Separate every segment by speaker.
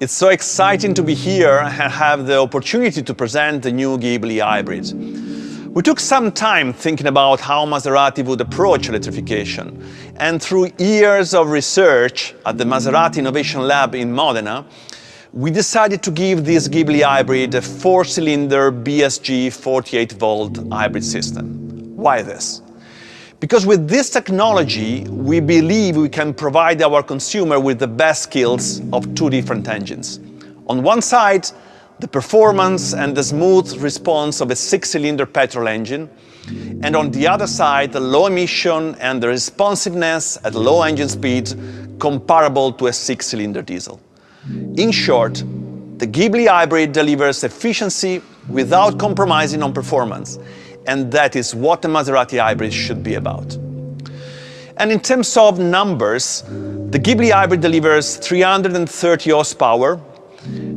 Speaker 1: It's so exciting to be here and have the opportunity to present the new GHIBLI hybrid. We took some time thinking about how Maserati would approach electrification, and through years of research at the Maserati Innovation Lab in Modena, we decided to give this GHIBLI hybrid a 4-cylinder BSG 48-volt hybrid system. Why this? Because with this technology, we believe we can provide our consumer with the best skills of two different engines. On one side, the performance and the smooth response of a 6-cylinder petrol engine, and on the other side, the low emission and the responsiveness at low engine speed comparable to a 6-cylinder diesel. In short, the GHIBLI hybrid delivers efficiency without compromising on performance, and that is what the Maserati hybrid should be about. And in terms of numbers, the GHIBLI hybrid delivers 330 horsepower.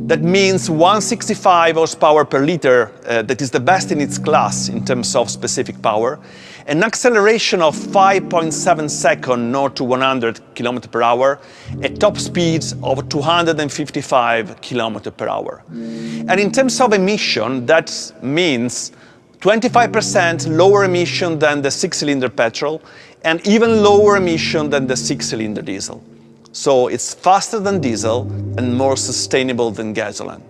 Speaker 1: That means 165 horsepower per liter, that is the best in its class in terms of specific power, an acceleration of 5.7 seconds 0 to 100 km per hour, a top speed of 255 km per hour. And in terms of emission, that means 25% lower emission than the 6-cylinder petrol and even lower emission than the 6-cylinder diesel. So it's faster than diesel and more sustainable than gasoline.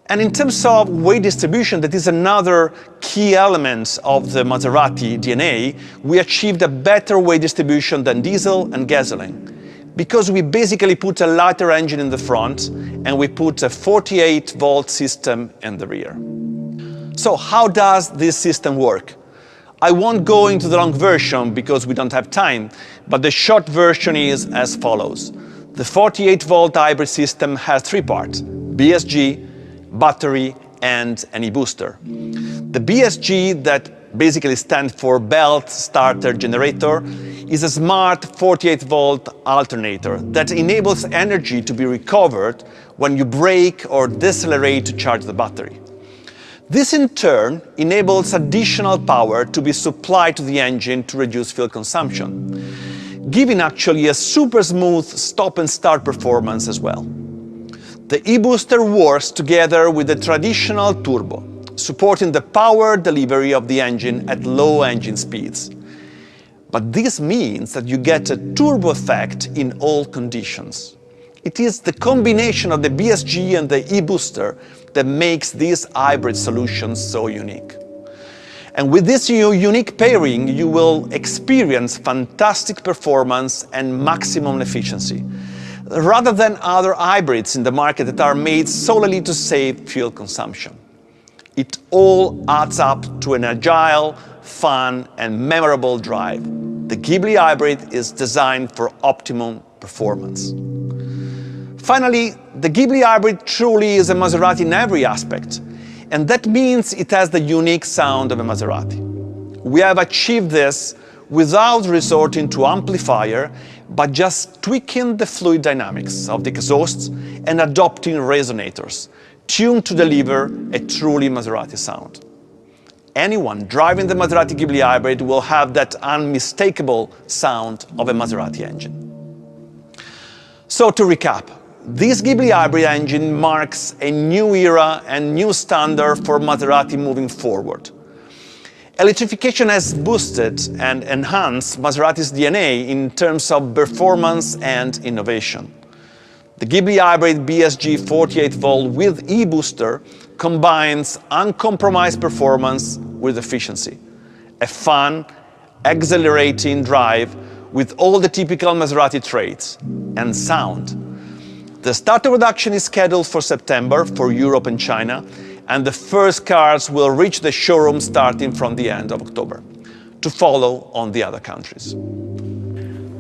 Speaker 1: And in terms of weight distribution, that is another key element of the Maserati DNA, we achieved a better weight distribution than diesel and gasoline, because we basically put a lighter engine in the front and we put a 48-volt system in the rear. So how does this system work? I won't go into the long version because we don't have time, but the short version is as follows. The 48-volt hybrid system has three parts: BSG, battery, and an e-booster. The BSG, that basically stands for Belt Starter Generator, is a smart 48-volt alternator that enables energy to be recovered when you brake or decelerate to charge the battery. This in turn enables additional power to be supplied to the engine to reduce fuel consumption, giving actually a super smooth stop and start performance as well. The e-booster works together with the traditional turbo, supporting the power delivery of the engine at low engine speeds. But this means that you get a turbo effect in all conditions. It is the combination of the BSG and the e-booster that makes this hybrid solution so unique. And with this unique pairing, you will experience fantastic performance and maximum efficiency, rather than other hybrids in the market that are made solely to save fuel consumption. It all adds up to an agile, fun, and memorable drive. The GHIBLI hybrid is designed for optimum performance. Finally, the GHIBLI hybrid truly is a Maserati in every aspect, and that means it has the unique sound of a Maserati. We have achieved this without resorting to amplifier, but just tweaking the fluid dynamics of the exhausts and adopting resonators, tuned to deliver a truly Maserati sound. Anyone driving the Maserati GHIBLI hybrid will have that unmistakable sound of a Maserati engine. So to recap, this GHIBLI hybrid engine marks a new era and new standard for Maserati moving forward. Electrification has boosted and enhanced Maserati's DNA in terms of performance and innovation. The GHIBLI hybrid BSG 48-volt with e-booster combines uncompromised performance with efficiency. A fun, exhilarating drive with all the typical Maserati traits and sound. The start of production is scheduled for September for Europe and China, and the first cars will reach the showroom starting from the end of October, to follow on the other countries.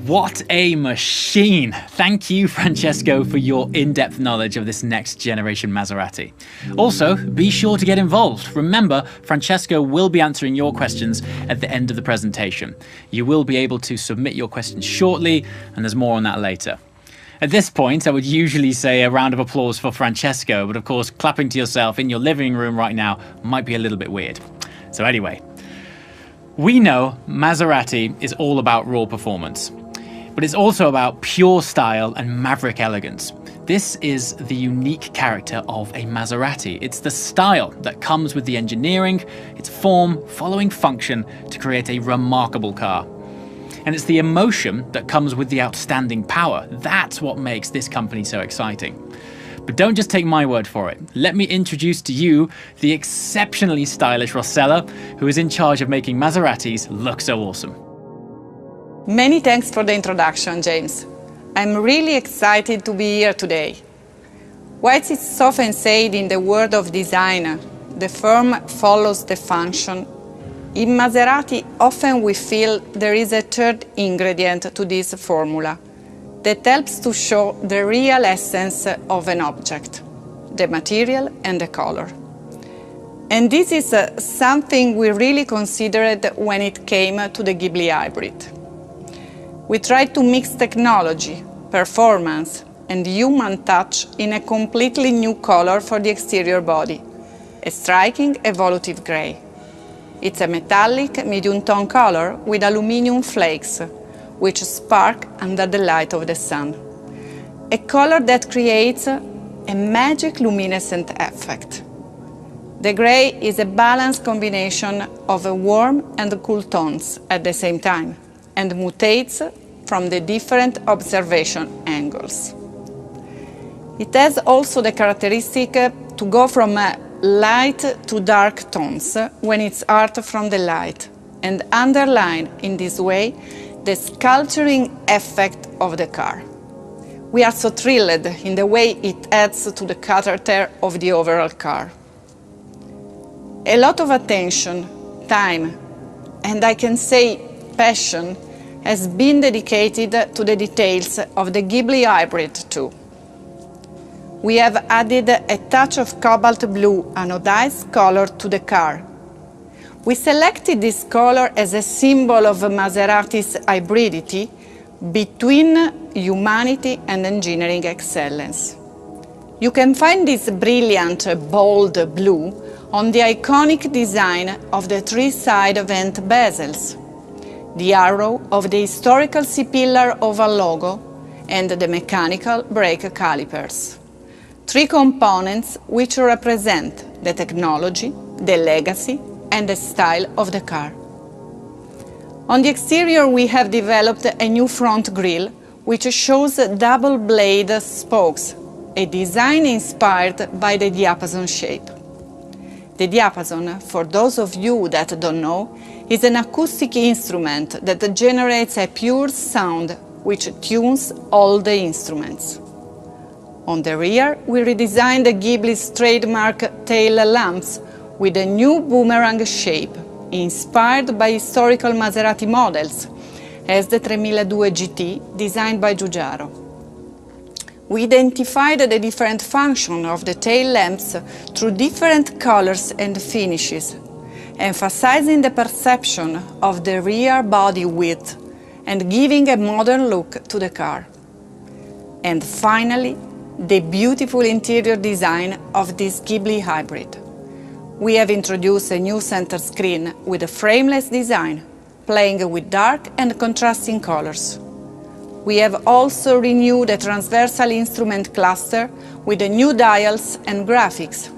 Speaker 2: What a machine! Thank you, Francesco, for your in-depth knowledge of this next generation Maserati. Also, be sure to get involved. Remember, Francesco will be answering your questions at the end of the presentation. You will be able to submit your questions shortly, and there's more on that later. At this point, I would usually say a round of applause for Francesco, but of course, clapping to yourself in your living room right now might be a little bit weird. So anyway, we know Maserati is all about raw performance, but it's also about pure style and maverick elegance. This is the unique character of a Maserati. It's the style that comes with the engineering, its form, following function to create a remarkable car. And it's the emotion that comes with the outstanding power. That's what makes this company so exciting. But don't just take my word for it. Let me introduce to you the exceptionally stylish Rossella, who is in charge of making Maseratis look so awesome.
Speaker 3: Many thanks for the introduction, James. I'm really excited to be here today. Whilst it's often said in the world of design, the form follows the function, in Maserati often we feel there is a third ingredient to this formula that helps to show the real essence of an object, the material and the color. And this is something we really considered when it came to the GHIBLI hybrid. We tried to mix technology, performance, and human touch in a completely new color for the exterior body, a striking evolutive grey. It's a metallic medium-tone color with aluminium flakes, which spark under the light of the sun. A color that creates a magic luminescent effect. The grey is a balanced combination of warm and cool tones at the same time, and mutates from the different observation angles. It has also the characteristic to go from light to dark tones when it's art from the light, and underline in this way the sculpturing effect of the car. We are so thrilled in the way it adds to the character of the overall car. A lot of attention, time, and I can say passion has been dedicated to the details of the GHIBLI hybrid too. We have added a touch of cobalt blue anodized color to the car. We selected this color as a symbol of Maserati's hybridity between humanity and engineering excellence. You can find this brilliant, bold blue on the iconic design of the three-side vent bezels, the arrow of the historical C-pillar oval logo, and the mechanical brake calipers. Three components which represent the technology, the legacy, and the style of the car. On the exterior we have developed a new front grille which shows double-blade spokes, a design inspired by the diapason shape. The diapason, for those of you that don't know, is an acoustic instrument that generates a pure sound which tunes all the instruments. On the rear, we redesigned the GHIBLI's trademark tail lamps with a new boomerang shape, inspired by historical Maserati models, as the 3002 GT designed by Giugiaro. We identified the different functions of the tail lamps through different colors and finishes, emphasizing the perception of the rear body width and giving a modern look to the car. And finally, the beautiful interior design of this GHIBLI hybrid. We have introduced a new center screen with a frameless design, playing with dark and contrasting colors. We have also renewed a transversal instrument cluster with the new dials and graphics.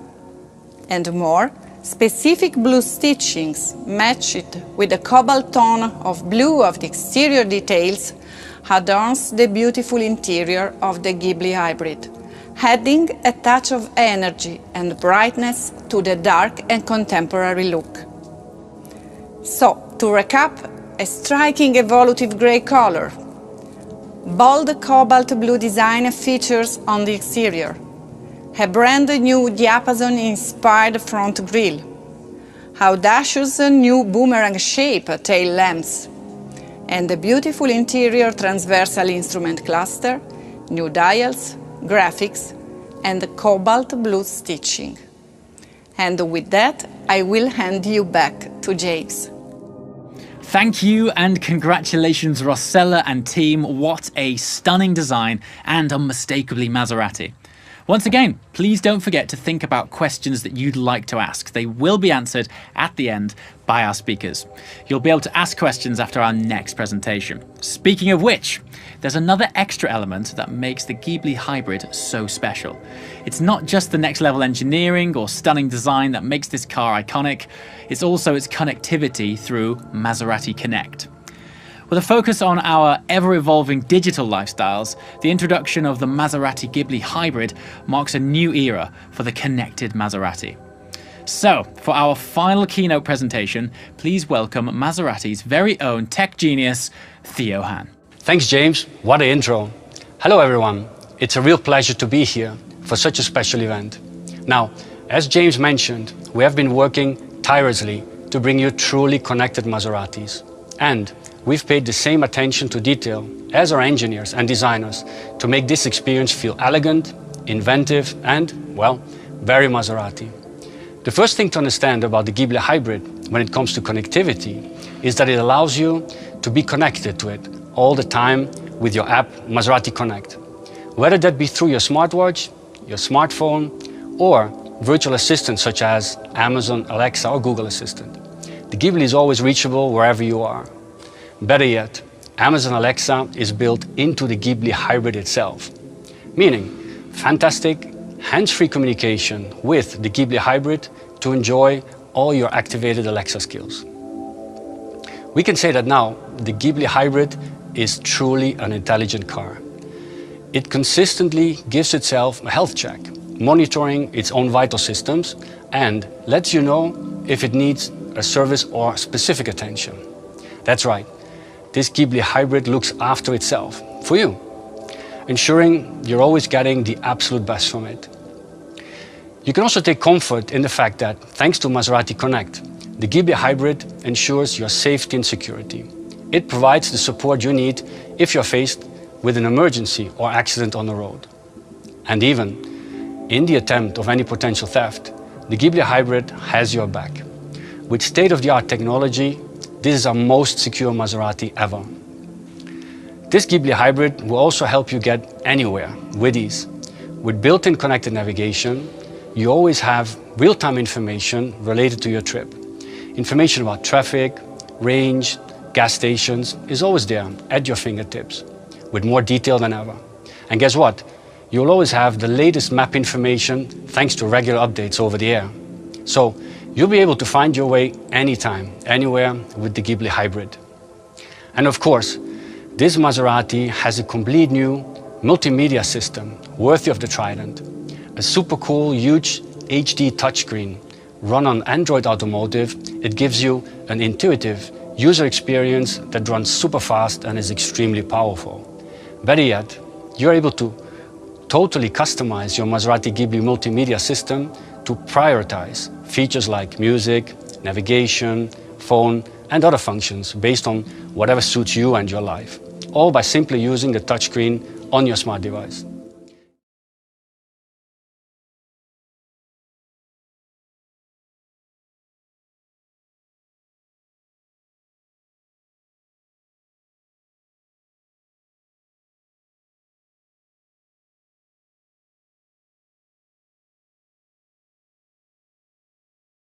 Speaker 3: And more, specific blue stitchings matched with the cobalt tone of blue of the exterior details adorns the beautiful interior of the GHIBLI hybrid, adding a touch of energy and brightness to the dark and contemporary look. So, to recap, a striking evolutive grey color, bold cobalt blue design features on the exterior, a brand new diapason-inspired front grille, audacious new boomerang-shaped tail lamps, and a beautiful interior transversal instrument cluster, new dials, graphics, and cobalt blue stitching. And with that, I will hand you back to James.
Speaker 2: Thank you and congratulations, Rossella and team. What a stunning design and unmistakably Maserati. Once again, please don't forget to think about questions that you'd like to ask. They will be answered at the end by our speakers. You'll be able to ask questions after our next presentation. Speaking of which, there's another extra element that makes the Ghibli Hybrid so special. It's not just the next level engineering or stunning design that makes this car iconic, it's also its connectivity through Maserati Connect. With a focus on our ever-evolving digital lifestyles, the introduction of the Maserati Ghibli Hybrid marks a new era for the connected Maserati. So, for our final keynote presentation, please welcome Maserati's very own tech genius, Theo Han.
Speaker 4: Thanks, James. What an intro. Hello, everyone. It's a real pleasure to be here for such a special event. Now, as James mentioned, we have been working tirelessly to bring you truly connected Maseratis. And we've paid the same attention to detail as our engineers and designers to make this experience feel elegant, inventive, and, well, very Maserati. The first thing to understand about the Ghibli Hybrid when it comes to connectivity is that it allows you to be connected to it all the time with your app Maserati Connect. Whether that be through your smartwatch, your smartphone, or virtual assistants such as Amazon, Alexa, or Google Assistant. The Ghibli is always reachable wherever you are. Better yet, Amazon Alexa is built into the Ghibli Hybrid itself, meaning fantastic hands-free communication with the Ghibli Hybrid to enjoy all your activated Alexa skills. We can say that now the Ghibli Hybrid is truly an intelligent car. It consistently gives itself a health check, monitoring its own vital systems, and lets you know if it needs a service or specific attention. That's right, this Ghibli Hybrid looks after itself, for you, ensuring you're always getting the absolute best from it. You can also take comfort in the fact that, thanks to Maserati Connect, the Ghibli Hybrid ensures your safety and security. It provides the support you need if you're faced with an emergency or accident on the road. And even in the attempt of any potential theft, the Ghibli Hybrid has your back. With state-of-the-art technology, this is our most secure Maserati ever. This Ghibli Hybrid will also help you get anywhere with ease. With built-in connected navigation, you always have real-time information related to your trip. Information about traffic, range, gas stations is always there at your fingertips, with more detail than ever. And guess what? You'll always have the latest map information thanks to regular updates over the air. So you'll be able to find your way anytime, anywhere with the Ghibli Hybrid. And of course, this Maserati has a complete new multimedia system worthy of the Trident. A super cool, huge HD touchscreen run on Android Automotive. It gives you an intuitive user experience that runs super fast and is extremely powerful. Better yet, you're able to totally customize your Maserati Ghibli multimedia system to prioritize features like music, navigation, phone, and other functions based on whatever suits you and your life, all by simply using the touchscreen on your smart device.